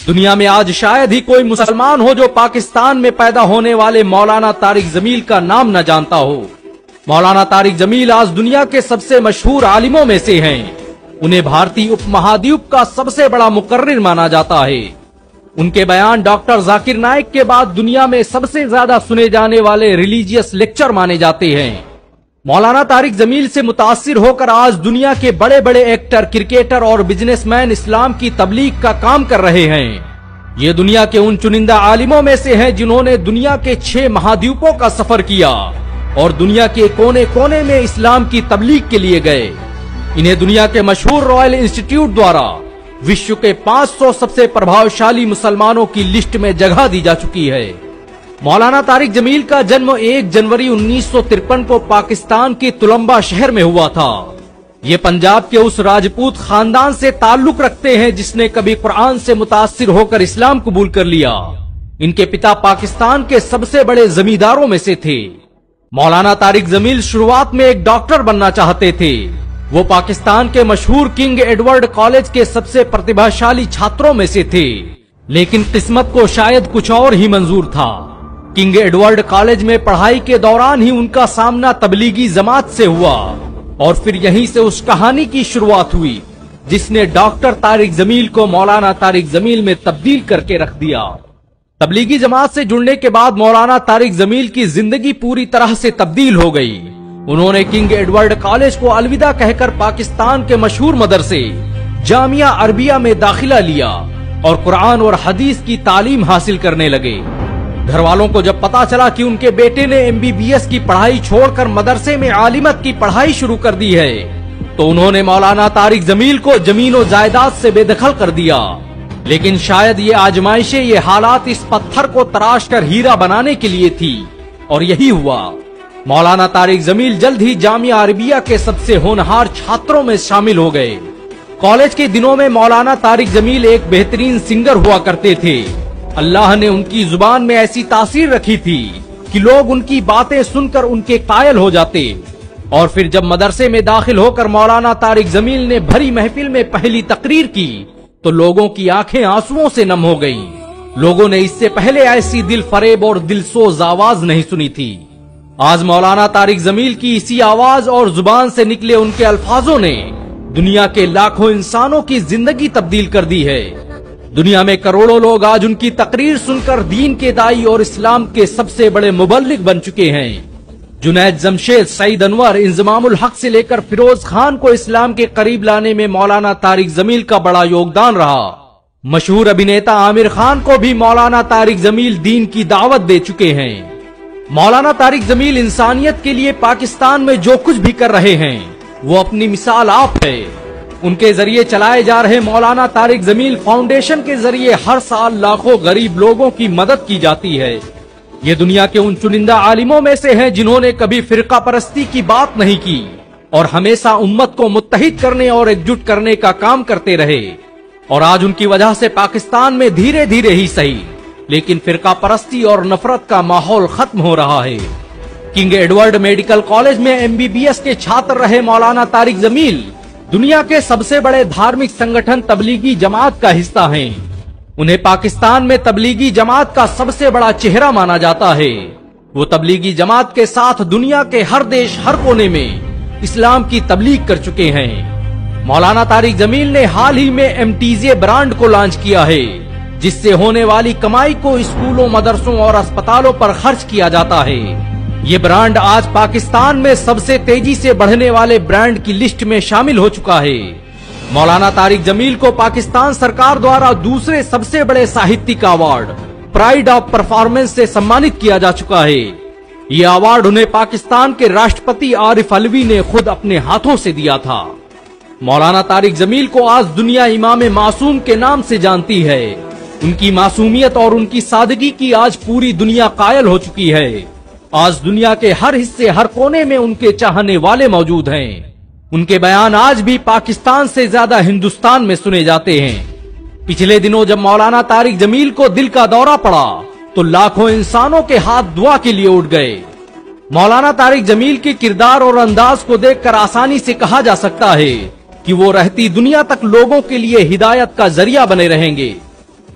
دنیا میں آج شاید ہی کوئی مسلمان ہو جو پاکستان میں پیدا ہونے والے مولانا طارق جمیل کا نام نہ جانتا ہو۔ مولانا طارق جمیل آج دنیا کے سب سے مشہور عالموں میں سے ہیں۔ انہیں بھارتی اپ مہادیپ کا سب سے بڑا مقرر مانا جاتا ہے۔ ان کے بیان ڈاکٹر ذاکر نائک کے بعد دنیا میں سب سے زیادہ سنے جانے والے ریلیجیس لیکچر مانے جاتے ہیں۔ مولانا طارق جمیل سے متاثر ہو کر آج دنیا کے بڑے بڑے ایکٹر، کرکٹر اور بزنس مین اسلام کی تبلیغ کا کام کر رہے ہیں۔ یہ دنیا کے ان چنندہ عالموں میں سے ہیں جنہوں نے دنیا کے 6 مہادیپوں کا سفر کیا اور دنیا کے کونے کونے میں اسلام کی تبلیغ کے لیے گئے۔ انہیں دنیا کے مشہور رائل انسٹیٹیوٹ دوارا وشو کے 500 سب سے پربھاوشالی مسلمانوں کی لسٹ میں جگہ دی جا چکی ہے۔ مولانا طارق جمیل کا جنم 1 جنوری 1953 کو پاکستان کے تلمبا شہر میں ہوا تھا۔ یہ پنجاب کے اس راجپوت خاندان سے تعلق رکھتے ہیں جس نے کبھی قرآن سے متاثر ہو کر اسلام قبول کر لیا۔ ان کے پتا پاکستان کے سب سے بڑے زمینداروں میں سے تھے۔ مولانا طارق جمیل شروعات میں ایک ڈاکٹر بننا چاہتے تھے۔ وہ پاکستان کے مشہور کنگ ایڈورڈ کالج کے سب سے پرتبھاشالی چھاتروں میں سے تھے، لیکن قسمت کو شاید کچھ اور ہی منظور تھا۔ کنگ ایڈورڈ کالج میں پڑھائی کے دوران ہی ان کا سامنا تبلیغی جماعت سے ہوا اور پھر یہیں سے اس کہانی کی شروعات ہوئی جس نے ڈاکٹر طارق جمیل کو مولانا طارق جمیل میں تبدیل کر کے رکھ دیا۔ تبلیغی جماعت سے جڑنے کے بعد مولانا طارق جمیل کی زندگی پوری طرح سے تبدیل ہو گئی۔ انہوں نے کنگ ایڈورڈ کالج کو الوداع کہہ کر پاکستان کے مشہور مدرسے جامعہ عربیہ میں داخلہ لیا اور قرآن اور حدیث کی تعلیم حاصل کرنے لگے۔ گھر والوں کو جب پتا چلا کہ ان کے بیٹے نے MBBS کی پڑھائی چھوڑ کر مدرسے میں عالمت کی پڑھائی شروع کر دی ہے تو انہوں نے مولانا طارق جمیل کو زمین و جائیداد سے بے دخل کر دیا۔ لیکن شاید یہ آزمائشیں، یہ حالات اس پتھر کو تراش کر ہیرا بنانے کے لیے تھی اور یہی ہوا۔ مولانا طارق جمیل جلد ہی جامعہ عربیہ کے سب سے ہونہار چھاتروں میں شامل ہو گئے۔ کالج کے دنوں میں مولانا طارق جمیل ایک بہترین سنگر ہوا کرتے تھے۔ اللہ نے ان کی زبان میں ایسی تاثیر رکھی تھی کہ لوگ ان کی باتیں سن کر ان کے قائل ہو جاتے، اور پھر جب مدرسے میں داخل ہو کر مولانا طارق جمیل نے بھری محفل میں پہلی تقریر کی تو لوگوں کی آنکھیں آنسوؤں سے نم ہو گئیں۔ لوگوں نے اس سے پہلے ایسی دل فریب اور دلسوز آواز نہیں سنی تھی۔ آج مولانا طارق جمیل کی اسی آواز اور زبان سے نکلے ان کے الفاظوں نے دنیا کے لاکھوں انسانوں کی زندگی تبدیل کر دی ہے۔ دنیا میں کروڑوں لوگ آج ان کی تقریر سن کر دین کے دائی اور اسلام کے سب سے بڑے مبلغ بن چکے ہیں۔ جنید جمشید، سعید انور، انضمام الحق سے لے کر فیروز خان کو اسلام کے قریب لانے میں مولانا طارق جمیل کا بڑا یوگدان رہا۔ مشہور ابھینیتا عامر خان کو بھی مولانا طارق جمیل دین کی دعوت دے چکے ہیں۔ مولانا طارق جمیل انسانیت کے لیے پاکستان میں جو کچھ بھی کر رہے ہیں وہ اپنی مثال آپ ہے۔ ان کے ذریعے چلائے جا رہے مولانا طارق جمیل فاؤنڈیشن کے ذریعے ہر سال لاکھوں غریب لوگوں کی مدد کی جاتی ہے۔ یہ دنیا کے ان چنندہ عالموں میں سے ہیں جنہوں نے کبھی فرقہ پرستی کی بات نہیں کی اور ہمیشہ امت کو متحد کرنے اور ایک جٹ کرنے کا کام کرتے رہے، اور آج ان کی وجہ سے پاکستان میں دھیرے دھیرے ہی صحیح لیکن فرقہ پرستی اور نفرت کا ماحول ختم ہو رہا ہے۔ کنگ ایڈورڈ میڈیکل کالج میں MBBS کے چھاتر رہے مولانا طارق جمیل دنیا کے سب سے بڑے دھارمک سنگٹھن تبلیغی جماعت کا حصہ ہیں۔ انہیں پاکستان میں تبلیغی جماعت کا سب سے بڑا چہرہ مانا جاتا ہے۔ وہ تبلیغی جماعت کے ساتھ دنیا کے ہر دیش، ہر کونے میں اسلام کی تبلیغ کر چکے ہیں۔ مولانا طارق جمیل نے حال ہی میں MTJ برانڈ کو لانچ کیا ہے جس سے ہونے والی کمائی کو اسکولوں، مدرسوں اور اسپتالوں پر خرچ کیا جاتا ہے۔ یہ برانڈ آج پاکستان میں سب سے تیزی سے بڑھنے والے برانڈ کی لسٹ میں شامل ہو چکا ہے۔ مولانا طارق جمیل کو پاکستان سرکار دوارا دوسرے سب سے بڑے ساہتیک ایوارڈ پرائیڈ آف پرفارمنس سے سمانت کیا جا چکا ہے۔ یہ ایوارڈ انہیں پاکستان کے راشٹرپتی عارف علوی نے خود اپنے ہاتھوں سے دیا تھا۔ مولانا طارق جمیل کو آج دنیا امام معصوم کے نام سے جانتی ہے۔ ان کی معصومیت اور ان کی سادگی کی آج پوری دنیا قائل ہو چکی ہے۔ آج دنیا کے ہر حصے، ہر کونے میں ان کے چاہنے والے موجود ہیں۔ ان کے بیان آج بھی پاکستان سے زیادہ ہندوستان میں سنے جاتے ہیں۔ پچھلے دنوں جب مولانا طارق جمیل کو دل کا دورہ پڑا تو لاکھوں انسانوں کے ہاتھ دعا کے لیے اٹھ گئے۔ مولانا طارق جمیل کے کردار اور انداز کو دیکھ کر آسانی سے کہا جا سکتا ہے کہ وہ رہتی دنیا تک لوگوں کے لیے ہدایت کا ذریعہ بنے رہیں گے۔